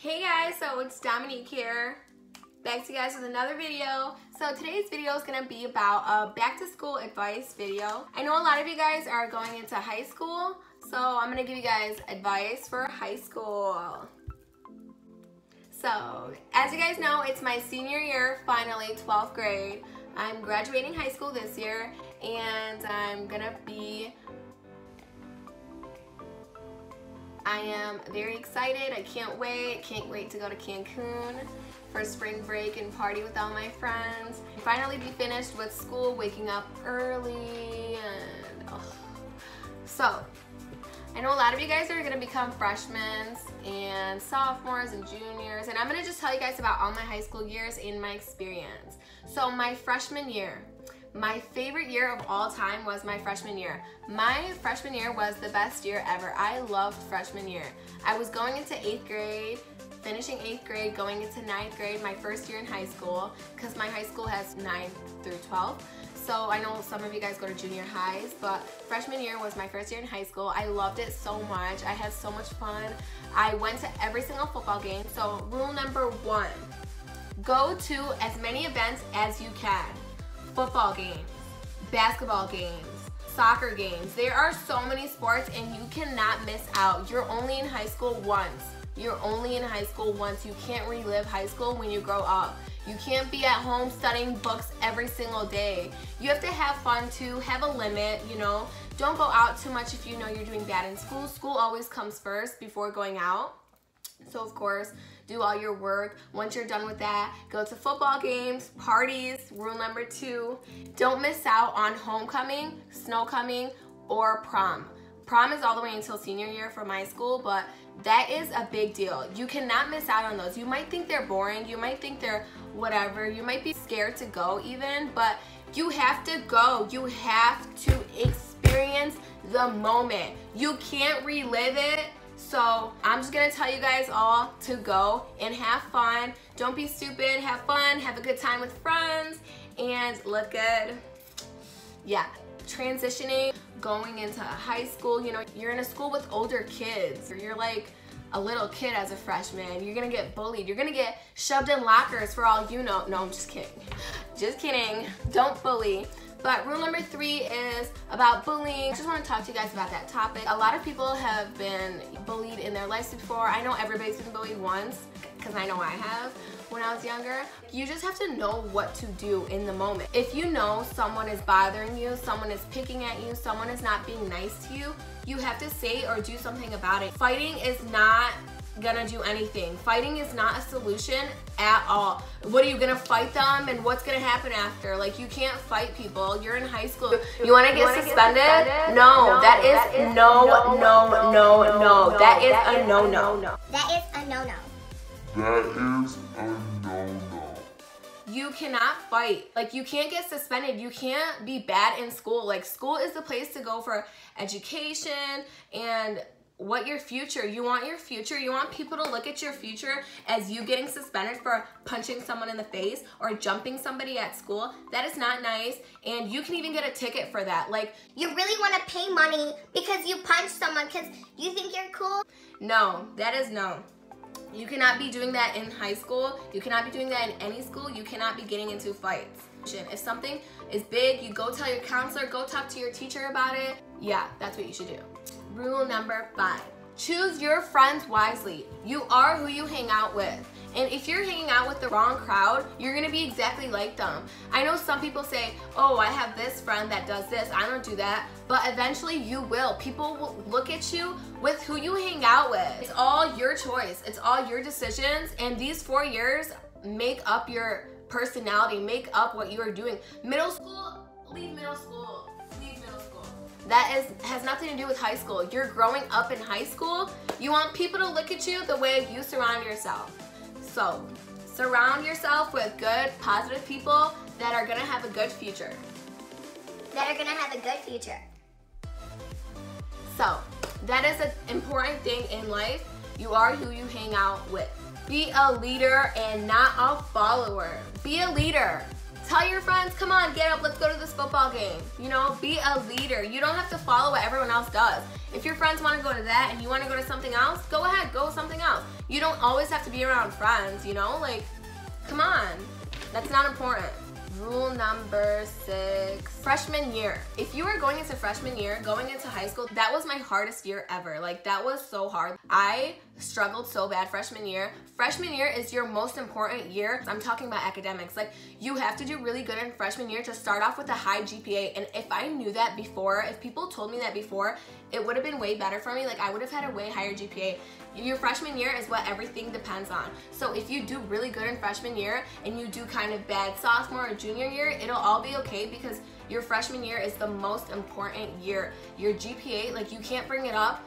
Hey guys, so it's Dominique here, back to you guys with another video. So today's video is going to be about a back to school advice video. I know a lot of you guys are going into high school, so I'm going to give you guys advice for high school. So as you guys know, it's my senior year, finally 12th grade. I'm graduating high school this year and I am very excited. I can't wait to go to Cancun for spring break and party with all my friends. Finally be finished with school, waking up early, and So, I know a lot of you guys are gonna become freshmen and sophomores and juniors, and I'm gonna just tell you guys about all my high school years and my experience. So my freshman year, my favorite year of all time was my freshman year. My freshman year was the best year ever. I loved freshman year. I was going into 8th grade, finishing 8th grade, going into 9th grade, my first year in high school, because my high school has 9th through 12th. So I know some of you guys go to junior highs, but freshman year was my first year in high school. I loved it so much. I had so much fun. I went to every single football game. So rule number 1, go to as many events as you can. Football games, basketball games, soccer games. There are so many sports and you cannot miss out. You're only in high school once. You're only in high school once. You can't relive high school when you grow up. You can't be at home studying books every single day. You have to have fun too, have a limit, you know. Don't go out too much if you know you're doing bad in school. School always comes first before going out. So of course, do all your work. Once you're done with that, go to football games, parties. Rule number 2, don't miss out on homecoming, snowcoming, or prom. Prom is all the way until senior year for my school, but that is a big deal. You cannot miss out on those. You might think they're boring, you might think they're whatever, you might be scared to go even, but you have to go. You have to experience the moment. You can't relive it. So I'm just gonna tell you guys all to go and have fun. Don't be stupid, have fun, have a good time with friends, and look good. Yeah, transitioning, going into high school, you know, you're in a school with older kids, or you're like a little kid as a freshman. You're gonna get bullied, you're gonna get shoved in lockers for all you know. No, I'm just kidding. Just kidding, don't bully. But rule number 3 is about bullying. I just want to talk to you guys about that topic. A lot of people have been bullied in their lives before. I know everybody's been bullied once, because I know I have when I was younger. You just have to know what to do in the moment. If you know someone is bothering you, someone is picking at you, someone is not being nice to you, you have to say or do something about it. Fighting is not gonna do anything. Fighting is not a solution at all. What are you gonna fight them, and what's gonna happen after? Like, you can't fight people. You're in high school. You wanna get suspended? No, that is no. That is a no-no. That is a no-no. That is a no-no. You cannot fight. Like, you can't get suspended. You can't be bad in school. Like, school is the place to go for education and what your future. You want your future. You want people to look at your future as you getting suspended for punching someone in the face or jumping somebody at school. That is not nice, and you can even get a ticket for that. Like, you really want to pay money because you punched someone because you think you're cool? No, that is no. You cannot be doing that in high school. You cannot be doing that in any school. You cannot be getting into fights. If something is big, you go tell your counselor, go talk to your teacher about it. Yeah, that's what you should do. Rule number 5, choose your friends wisely. You are who you hang out with. And if you're hanging out with the wrong crowd, you're gonna be exactly like them. I know some people say, oh, I have this friend that does this, I don't do that, but eventually you will. People will look at you with who you hang out with. It's all your choice, it's all your decisions, and these 4 years make up your personality, make up what you are doing. Middle school, leave middle school. That has nothing to do with high school. You're growing up in high school. You want people to look at you the way you surround yourself. So, surround yourself with good, positive people that are gonna have a good future. So, that is an important thing in life. You are who you hang out with. Be a leader and not a follower. Be a leader. Tell your friends, come on, get up, let's go to this football game. You know, be a leader. You don't have to follow what everyone else does. If your friends want to go to that and you want to go to something else, go ahead, go with something else. You don't always have to be around friends, you know? Like, come on. That's not important. Rule number 6, freshman year. If you are going into freshman year, going into high school, that was my hardest year ever. Like, that was so hard. I struggled so bad freshman year. Freshman year is your most important year. I'm talking about academics. Like, you have to do really good in freshman year to start off with a high GPA. And if I knew that before, if people told me that before, it would have been way better for me. Like, I would have had a way higher GPA. Your freshman year is what everything depends on. So if you do really good in freshman year and you do kind of bad sophomore or junior year, it'll all be okay because your freshman year is the most important year. Your GPA, like, you can't bring it up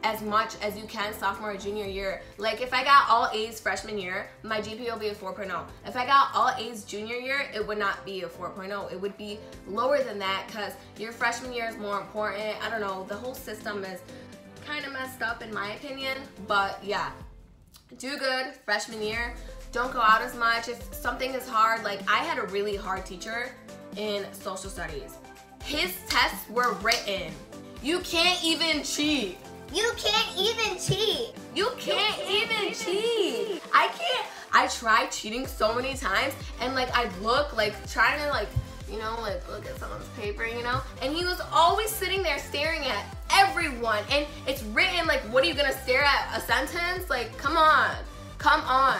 as much as you can sophomore or junior year. Like, if I got all A's freshman year, my GPA will be a 4.0. If I got all A's junior year, it would not be a 4.0. It would be lower than that because your freshman year is more important. I don't know, the whole system is kind of messed up in my opinion, but yeah, do good freshman year. Don't go out as much. If something is hard, like, I had a really hard teacher in social studies. His tests were written. You can't even cheat. You can't even cheat. You can't even cheat. I tried cheating so many times, and like, I'd look, like, trying to, like, you know, like, look at someone's paper, you know? And he was always sitting there staring at everyone. And it's written, like, what are you gonna stare at? A sentence? Like, come on. Come on.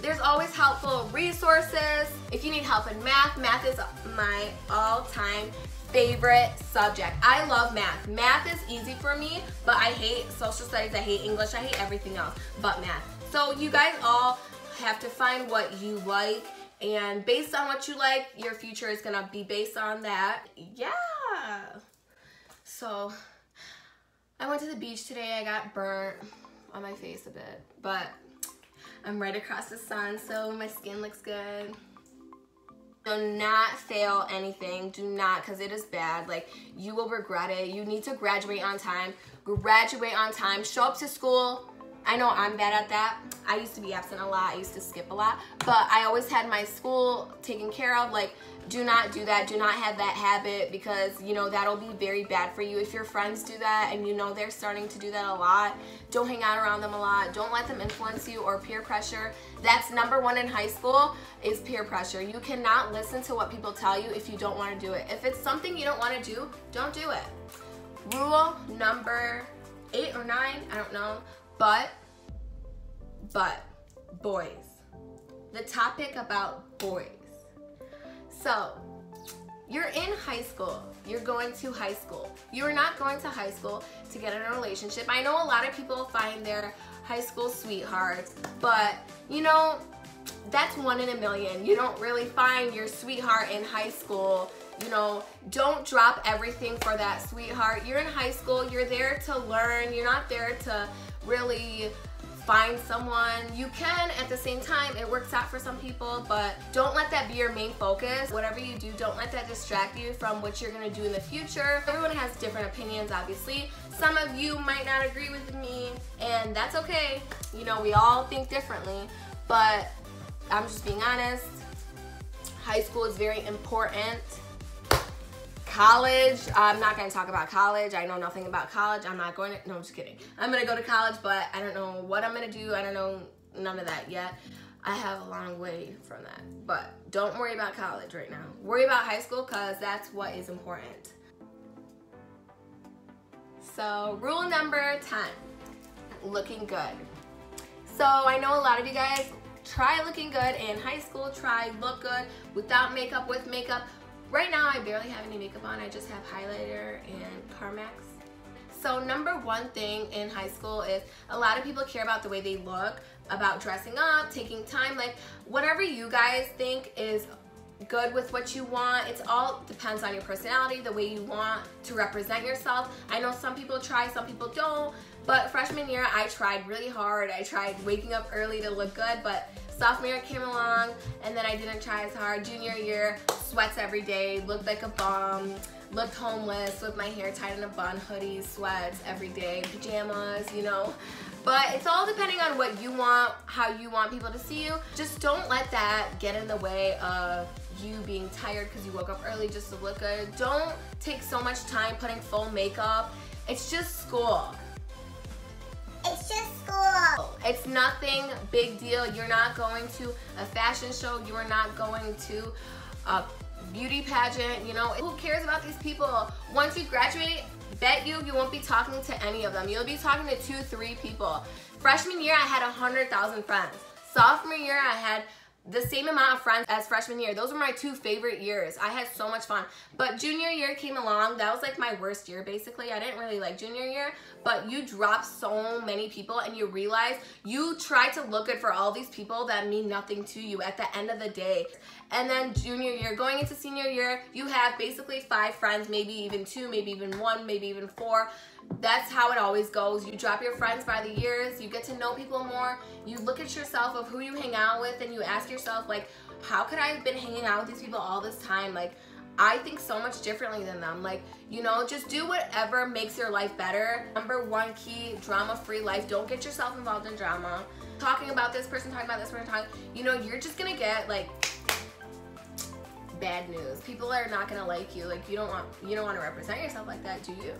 There's always helpful resources. If you need help in math, math is my all-time favorite subject. I love math. Math is easy for me, but I hate social studies, I hate English, I hate everything else but math. So you guys all have to find what you like, and based on what you like, your future is gonna be based on that. Yeah. So I went to the beach today. I got burnt on my face a bit, but I'm right across the sun, so my skin looks good. Do not fail anything. Do not, because it is bad. Like, you will regret it. You need to graduate on time. Graduate on time. Show up to school. I know I'm bad at that. I used to be absent a lot. I used to skip a lot. But I always had my school taken care of. Like, do not do that. Do not have that habit because, you know, that'll be very bad for you. If your friends do that and you know they're starting to do that a lot, don't hang out around them a lot. Don't let them influence you or peer pressure. That's number one in high school is peer pressure. You cannot listen to what people tell you if you don't want to do it. If it's something you don't want to do, don't do it. Rule number 8 or 9, I don't know. But boys. The topic about boys. So, you're in high school. You're going to high school. You're not going to high school to get in a relationship. I know a lot of people find their high school sweethearts, but you know, that's 1 in a million. You don't really find your sweetheart in high school. You know, don't drop everything for that sweetheart. You're in high school. You're there to learn. You're not there to really find someone. You can at the same time. It works out for some people, but don't let that be your main focus. Whatever you do, don't let that distract you from what you're gonna do in the future. Everyone has different opinions, obviously. Some of you might not agree with me, and that's okay. You know, we all think differently, but I'm just being honest. High school is very important. College, I'm not going to talk about college. I know nothing about college. I'm not going to, no, I'm just kidding. I'm going to go to college, but I don't know what I'm going to do. I don't know none of that yet. I have a long way from that, but don't worry about college right now. Worry about high school because that's what is important. So rule number 10, looking good. So I know a lot of you guys try looking good in high school, try look good without makeup, with makeup. Right now, I barely have any makeup on. I just have highlighter and Carmex. So number one thing in high school is a lot of people care about the way they look, about dressing up, taking time, like whatever you guys think is good with what you want. It's all depends on your personality, the way you want to represent yourself. I know some people try, some people don't, but freshman year, I tried really hard. I tried waking up early to look good, but sophomore year came along and then I didn't try as hard. Junior year, sweats every day, looked like a bum, looked homeless with my hair tied in a bun, hoodies, sweats every day, pajamas, you know. But it's all depending on what you want, how you want people to see you. Just don't let that get in the way of you being tired because you woke up early just to look good. Don't take so much time putting full makeup. It's just school. It's just school. It's nothing big deal. You're not going to a fashion show. You are not going to a beauty pageant. You know, who cares about these people? Once you graduate, bet you won't be talking to any of them. You'll be talking to 2, 3 people. Freshman year, I had 100,000 friends. Sophomore year, I had the same amount of friends as freshman year. Those were my 2 favorite years. I had so much fun. But junior year came along. That was like my worst year, basically. I didn't really like junior year, but you drop so many people and you realize you try to look good for all these people that mean nothing to you at the end of the day. And then junior year, going into senior year, you have basically 5 friends, maybe even 2, maybe even 1, maybe even 4. That's how it always goes. You drop your friends by the years, you get to know people more, you look at yourself of who you hang out with, and you ask yourself, like, how could I have been hanging out with these people all this time? Like, I think so much differently than them. Like, you know, just do whatever makes your life better. Number 1 key, drama-free life. Don't get yourself involved in drama. Talking about this person, talking about this person, you know, you're just gonna get, like, bad news. People are not gonna like you. Like, you don't want to represent yourself like that, do you?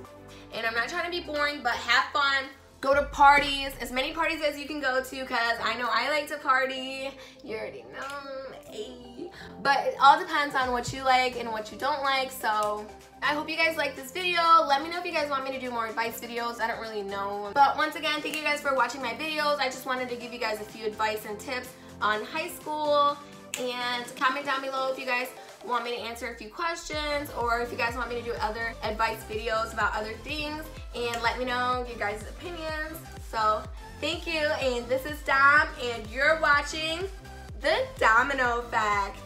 And I'm not trying to be boring, but have fun. Go to parties, as many parties as you can go to, because I know I like to party. You already know, hey. But it all depends on what you like and what you don't like. So I hope you guys like this video. Let me know if you guys want me to do more advice videos. I don't really know. But once again, thank you guys for watching my videos. I just wanted to give you guys a few advice and tips on high school. And comment down below if you guys want me to answer a few questions, or if you guys want me to do other advice videos about other things, and let me know your guys' opinions. So thank you, and this is Dom, and you're watching The Domino Effect.